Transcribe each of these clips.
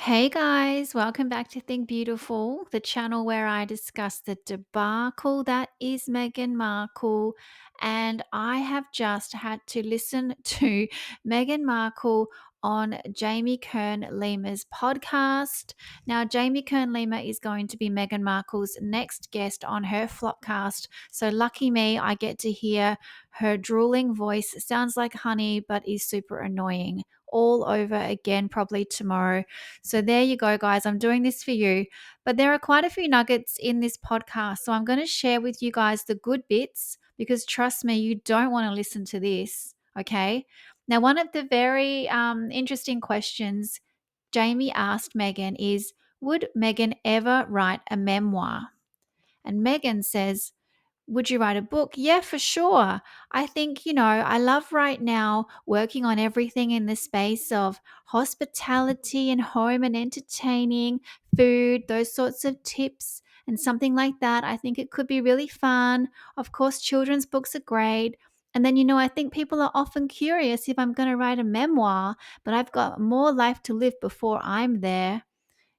Hey guys, welcome back to Think Beautiful, the channel where I discuss the debacle that is Meghan Markle. And I have just had to listen to Meghan Markle on Jamie Kern Lima's podcast. Now, Jamie Kern Lima is going to be Meghan Markle's next guest on her Flopcast. So, lucky me, I get to hear her drooling voice. Sounds like honey, but is super annoying. All over again, probably tomorrow. So there you go, guys. I'm doing this for you. But there are quite a few nuggets in this podcast. So I'm going to share with you guys the good bits because trust me, you don't want to listen to this. Okay. Now, one of the very interesting questions Jamie asked Meghan is, would Meghan ever write a memoir? And Meghan says, would you write a book? Yeah, for sure. I think, I love right now working on everything in the space of hospitality and home and entertaining, food, those sorts of tips and something like that. I think it could be really fun. Of course, children's books are great. And then, I think people are often curious if I'm going to write a memoir, but I've got more life to live before I'm there.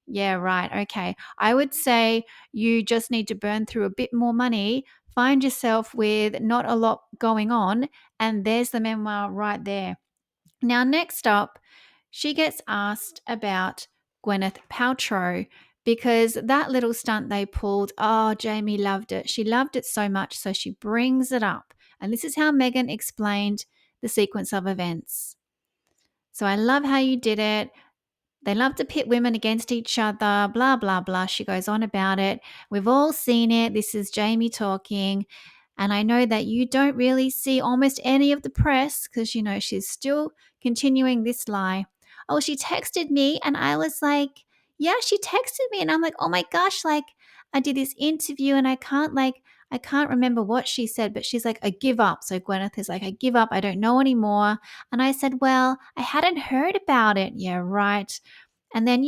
Yeah, right. Okay. I would say you just need to burn through a bit more money, find yourself with not a lot going on, and there's the memoir right there. Now, next up, she gets asked about Gwyneth Paltrow because that little stunt they pulled, oh, Jamie loved it. She loved it so much, so she brings it up. And this is how Meghan explained the sequence of events. So I love how you did it. They love to pit women against each other, blah, blah, blah. She goes on about it. We've all seen it. This is Jamie talking. And I know that you don't really see almost any of the press because, she's still continuing this lie. Oh, she texted me and I was like, yeah, she texted me. And I'm like, oh my gosh, like I did this interview and I can't remember what she said, but she's like, I give up. So Gwyneth is like, I give up. I don't know anymore. And I said, well, I hadn't heard about it. Yeah, right. And then,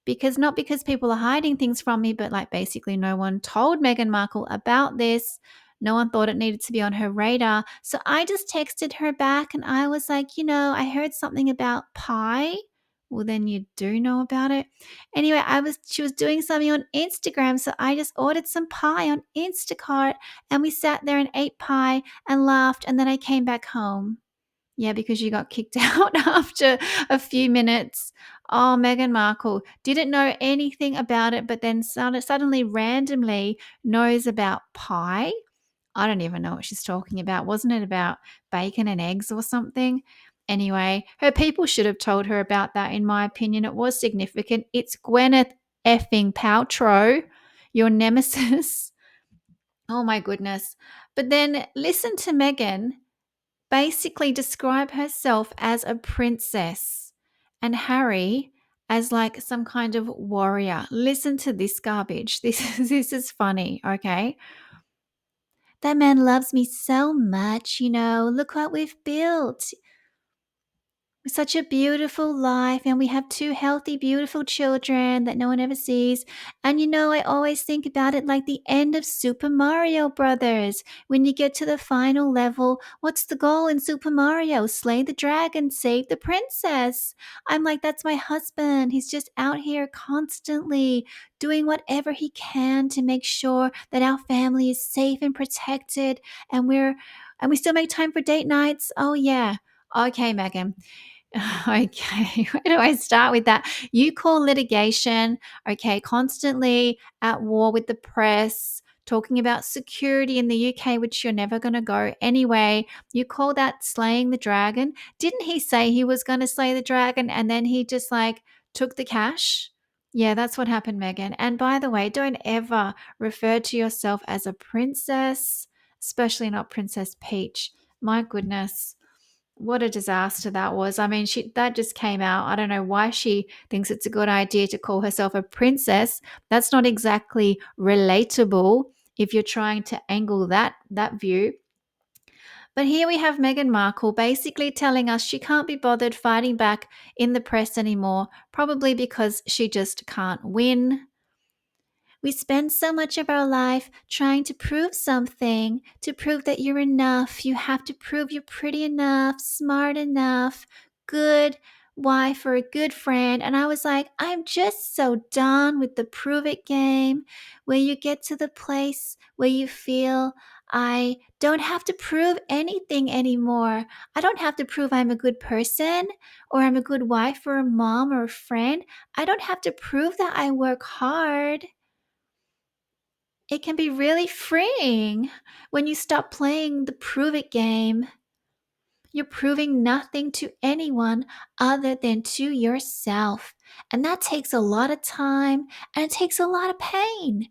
because people are hiding things from me, but like basically no one told Meghan Markle about this. No one thought it needed to be on her radar. So I just texted her back and I was like, I heard something about pie. Well, then you do know about it. Anyway, she was doing something on Instagram. So I just ordered some pie on Instacart and we sat there and ate pie and laughed. And then I came back home. Yeah, because you got kicked out after a few minutes. Oh, Meghan Markle didn't know anything about it, but then suddenly randomly knows about pie. I don't even know what she's talking about. Wasn't it about bacon and eggs or something? Anyway, her people should have told her about that, in my opinion. It was significant. It's Gwyneth effing Paltrow, your nemesis. Oh my goodness. But then listen to Meghan basically describe herself as a princess and Harry as like some kind of warrior. Listen to this garbage. This is funny, okay? That man loves me so much, Look what we've built. Such a beautiful life, and we have two healthy, beautiful children that no one ever sees. And I always think about it like the end of Super Mario Brothers. When you get to the final level, what's the goal in Super Mario? Slay the dragon, save the princess. I'm like, that's my husband. He's just out here constantly doing whatever he can to make sure that our family is safe and protected, and we still make time for date nights. Oh yeah. Okay, Megan. Okay, where do I start with that? You call litigation, okay, constantly at war with the press, talking about security in the UK, which you're never going to go anyway. You call that slaying the dragon. Didn't he say he was going to slay the dragon and then he just like took the cash? Yeah, that's what happened, Megan. And by the way, don't ever refer to yourself as a princess, especially not Princess Peach. My goodness. What a disaster that was. I mean, that just came out. I don't know why she thinks it's a good idea to call herself a princess. That's not exactly relatable if you're trying to angle that view. But here we have Meghan Markle basically telling us she can't be bothered fighting back in the press anymore, probably because she just can't win. We spend so much of our life trying to prove something, to prove that you're enough. You have to prove you're pretty enough, smart enough, good, wife or a good friend. And I was like, I'm just so done with the prove it game where you get to the place where you feel I don't have to prove anything anymore. I don't have to prove I'm a good person or I'm a good wife or a mom or a friend. I don't have to prove that I work hard. It can be really freeing when you stop playing the prove it game. You're proving nothing to anyone other than to yourself. And that takes a lot of time and it takes a lot of pain.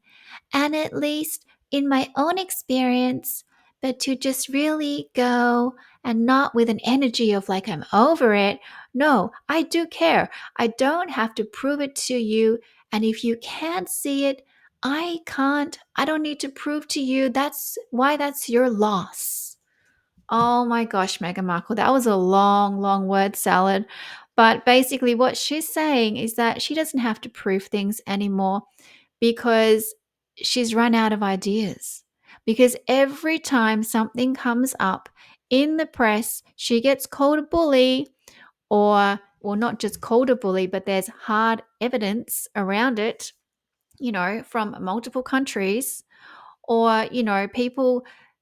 And at least in my own experience, but to just really go and not with an energy of like, I'm over it. No, I do care. I don't have to prove it to you. And if you can't see it, I can't. I don't need to prove to you. That's why that's your loss. Oh my gosh, Meghan Markle, that was a long, long word salad. But basically, what she's saying is that she doesn't have to prove things anymore because she's run out of ideas. Because every time something comes up in the press, she gets called a bully, or, well, not just called a bully, but there's hard evidence around it, from multiple countries, or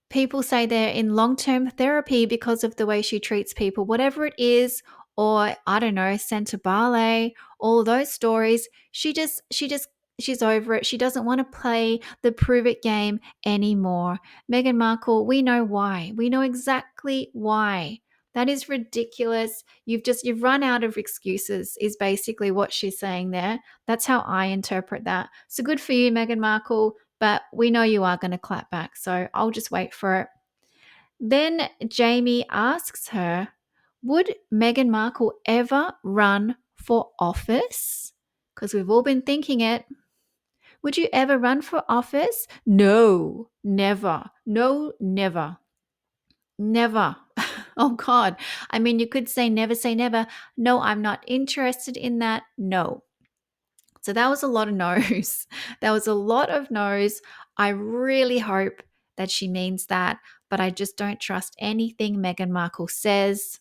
people say they're in long-term therapy because of the way she treats people, whatever it is, or I don't know, sent to ballet, all those stories. She's over it. She doesn't want to play the prove it game anymore. Meghan Markle, we know why. We know exactly why. That is ridiculous. You've run out of excuses, is basically what she's saying there. That's how I interpret that. So good for you, Meghan Markle, but we know you are going to clap back. So I'll just wait for it. Then Jamie asks her, would Meghan Markle ever run for office? Because we've all been thinking it. Would you ever run for office? No, never. No, never. Never. Oh, God. I mean, you could say never say never. No, I'm not interested in that. No. So that was a lot of no's. That was a lot of no's. I really hope that she means that, but I just don't trust anything Meghan Markle says.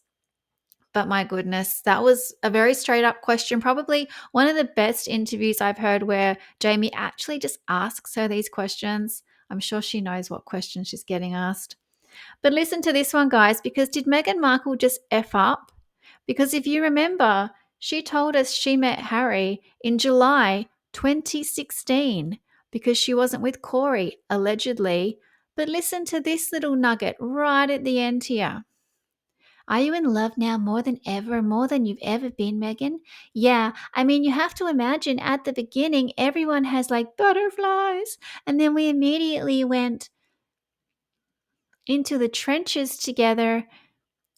But my goodness, that was a very straight up question. Probably one of the best interviews I've heard where Jamie actually just asks her these questions. I'm sure she knows what questions she's getting asked. But listen to this one, guys, because did Meghan Markle just F up? Because if you remember, she told us she met Harry in July 2016 because she wasn't with Corey, allegedly. But listen to this little nugget right at the end here. Are you in love now more than ever, more than you've ever been, Meghan? Yeah, I mean, you have to imagine at the beginning, everyone has like butterflies. And then we immediately went into the trenches together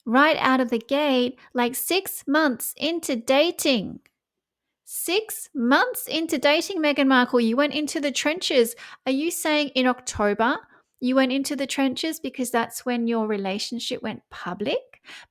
right out of the gate, like 6 months into dating. 6 months into dating, Meghan Markle, you went into the trenches. Are you saying in October you went into the trenches because that's when your relationship went public?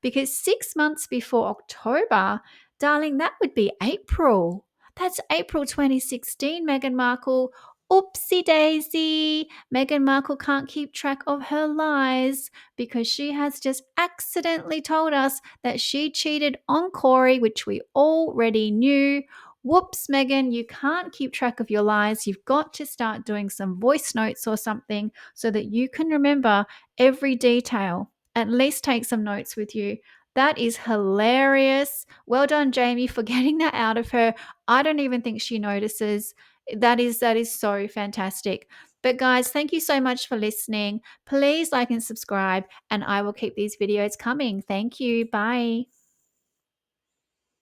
Because 6 months before October, darling, that would be April. That's April 2016, Meghan Markle. Oopsie daisy. Meghan Markle can't keep track of her lies because she has just accidentally told us that she cheated on Corey, which we already knew. Whoops, Meghan, you can't keep track of your lies. You've got to start doing some voice notes or something so that you can remember every detail. At least take some notes with you. That is hilarious. Well done, Jamie, for getting that out of her. I don't even think she notices. That is so fantastic. But guys, thank you so much for listening. Please like and subscribe, and I will keep these videos coming. Thank you. Bye.